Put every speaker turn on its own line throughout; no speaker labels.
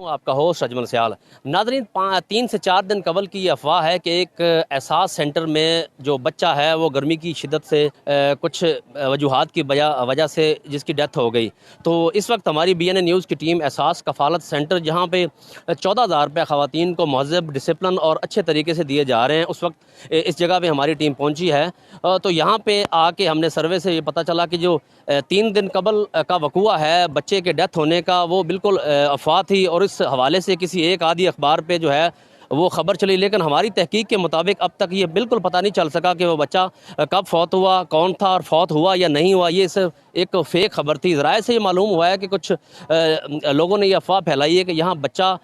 ہوں آپ کا ہوسٹ اجمل سیال۔ ناظرین، 3 سے 4 دن قبل کی یہ افواہ ہے کہ ایک احساس سینٹر میں جو بچہ ہے وہ گرمی کی شدت سے کچھ وجوہات کی وجہ سے جس کی ڈیتھ ہو گئی۔ تو اس وقت ہماری بی این اے نیوز کی ٹیم احساس کفالت سینٹر جہاں پہ 14,000 روپے خواتین کو مہذب، ڈسپلن اور اچھے طریقے سے دیے جا رہے ہیں، اس وقت اس جگہ پہ ہماری ٹیم پہنچی ہے۔ تو یہاں پہ آ کے ہم نے سروے سے یہ پتہ چلا کہ جو 3 دن قبل کا وقوعہ ہے بچے کے ڈیتھ ہونے کا، وہ بالکل افواہ تھی اور اس حوالے سے کسی ایک آدھی اخبار پہ جو ہے وہ خبر چلی، لیکن ہماری تحقیق کے مطابق اب تک یہ بالکل پتہ نہیں چل سکا کہ وہ بچہ کب فوت ہوا، کون تھا اور فوت ہوا یا نہیں ہوا۔ یہ صرف ایک فیک خبر تھی۔ ذرائع سے یہ معلوم ہوا ہے کہ کچھ لوگوں نے یہ افواہ پھیلائی ہے کہ یہاں بچہ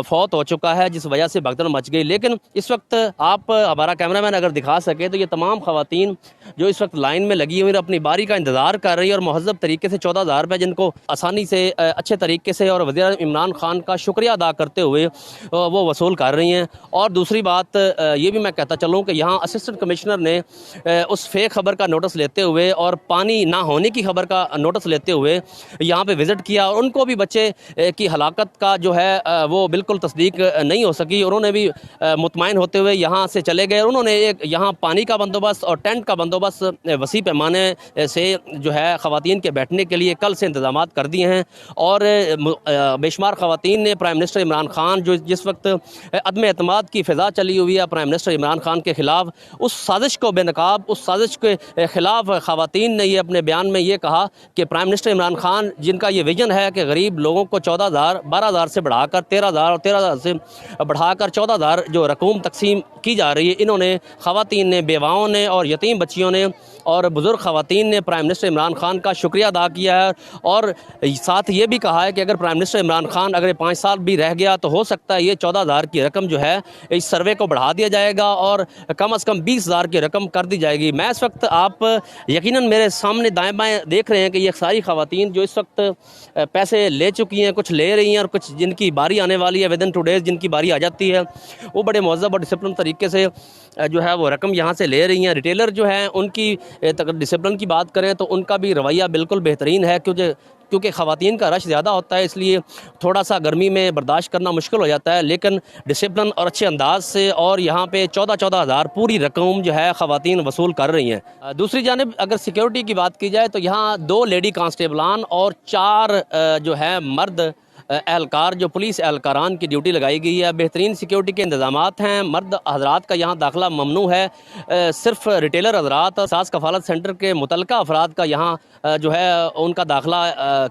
فوت ہو چکا ہے، جس وجہ سے بھگدڑ مچ گئی۔ لیکن اس وقت آپ ہمارا کیمرہ مین اگر دکھا سکے تو یہ تمام خواتین جو اس وقت لائن میں لگی ہوئی اور اپنی باری کا انتظار کر رہی ہے اور مہذب طریقے سے 14,000 روپے جن کو آسانی سے اچھے طریقے سے اور وزیر عمران خان کا شکریہ ادا کرتے ہوئے وہ وصول کر رہی ہیں۔ اور دوسری بات یہ بھی میں کہتا چلوں کہ یہاں اسسٹنٹ کمشنر نے اس فیک خبر کا نوٹس لیتے ہوئے اور پانی نہ ہونے کی خبر کا نوٹس لیتے ہوئے یہاں پہ وزٹ کیا، اور ان کو بھی بچے کی ہلاکت کا جو ہے وہ بالکل تصدیق نہیں ہو سکی۔ انہوں نے بھی مطمئن ہوتے ہوئے یہاں سے چلے گئے۔ انہوں نے ایک یہاں پانی کا بندوبست اور ٹینٹ کا بندوبست وسیع پیمانے سے جو ہے خواتین کے بیٹھنے کے لیے کل سے انتظامات کر دیے ہیں، اور بے شمار خواتین نے پرائم منسٹر عمران خان جو جس وقت عدم اعتماد کی فضا چلی ہوئی ہے پرائم منسٹر عمران خان کے خلاف، اس سازش کو بے نقاب، اس سازش کے خلاف خواتین نے یہ اپنے بیان میں یہ کہا کہ پرائم منسٹر عمران خان جن کا یہ ویژن ہے کہ غریب لوگوں کو 14,000 12,000 سے بڑھا کر 13,000 اور 13,000 سے بڑھا کر 14,000 جو رقوم تقسیم کی جا رہی ہے، انہوں نے خواتین نے، بیواؤں نے اور یتیم بچیوں نے اور بزرگ خواتین نے پرائم منسٹر عمران خان کا شکریہ ادا کیا ہے، اور ساتھ یہ بھی کہا ہے کہ اگر پرائم منسٹر عمران خان اگر 5 سال بھی رہ گیا تو ہو سکتا ہے یہ 14,000 کی رقم جو ہے اس سروے کو بڑھا دیا جائے گا اور کم از کم 20,000 کی رقم کر دی جائے گی۔ میں اس وقت آپ یقیناً میرے سامنے دائیں بائیں دیکھ رہے ہیں کہ یہ ساری خواتین جو اس وقت پیسے لے چکی ہیں، کچھ لے رہی ہیں اور کچھ جن کی باری آنے والی ہے ودن 2 days جن کی باری آ جاتی ہے، وہ بڑے مہذب اور ڈسپلن طریقے سے جو ہے وہ رقم یہاں سے لے رہی ہیں۔ ریٹیلر جو ہیں ان کی ڈسپلن کی بات کریں تو ان کا بھی رویہ بالکل بہترین ہے، کیونکہ خواتین کا رش زیادہ ہوتا ہے، اس لیے تھوڑا سا گرمی میں برداشت کرنا مشکل ہو جاتا ہے، لیکن ڈسپلن اور اچھے انداز سے اور یہاں پہ 14,000 پوری رقم جو ہے خواتین وصول کر رہی ہیں۔ دوسری جانب اگر سیکیورٹی کی بات کی جائے تو یہاں 2 لیڈی کانسٹیبلان اور 4 جو ہے مرد اہلکار جو پولیس اہلکاران کی ڈیوٹی لگائی گئی ہے۔ بہترین سیکیورٹی کے انتظامات ہیں، مرد حضرات کا یہاں داخلہ ممنوع ہے، صرف ریٹیلر حضرات احساس کفالت سینٹر کے متعلقہ افراد کا یہاں جو ہے ان کا داخلہ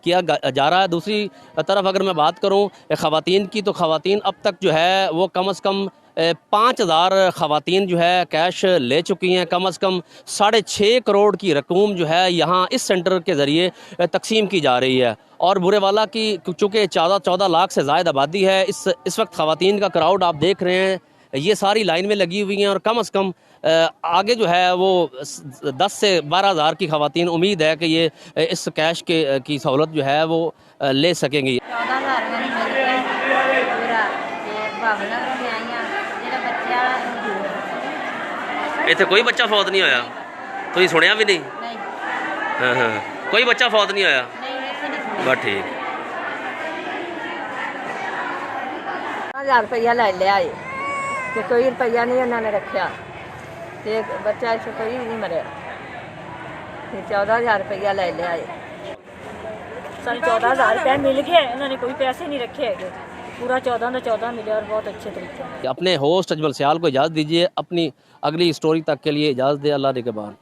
کیا جا رہا ہے۔ دوسری طرف اگر میں بات کروں خواتین کی تو خواتین اب تک جو ہے وہ کم از کم 5,000 خواتین جو ہے کیش لے چکی ہیں، کم از کم 6.5 کروڑ کی رقوم جو ہے یہاں اس سینٹر کے ذریعے تقسیم کی جا رہی ہے۔ اور برے والا کی چونکہ 14 لاکھ سے زائد آبادی ہے، اس وقت خواتین کا کراؤڈ آپ دیکھ رہے ہیں، یہ ساری لائن میں لگی ہوئی ہیں، اور کم از کم آگے جو ہے وہ 10 سے 12,000 کی خواتین امید ہے کہ یہ اس کیش کی سہولت جو ہے وہ لے سکیں گی۔
14,000 میری پورا بھاونا میں آئی ہیں جہاں بچہ
اتنے کوئی بچہ فوت نہیں ہویا؟ تھی سنیا بھی نہیں؟ ہاں کوئی بچہ فوت نہیں ہویا؟ بس ٹھیک۔
1000 روپیہ لے لیا کہ کوئی روپیہ نہیں انہوں نے رکھا، بچہ اس کوئی نہیں مریا، 14,000 روپیہ لے لیا۔
سن 14,000 روپے مل گئے، انہوں نے کوئی پیسے نہیں رکھے ہے، پورا 14 ملے اور بہت اچھے طریقے سے۔
اپنے ہوسٹ اجمل سیال کو اجازت دیجیے، اپنی اگلی سٹوری تک کے لیے اجازت دے، اللہ نگہبان۔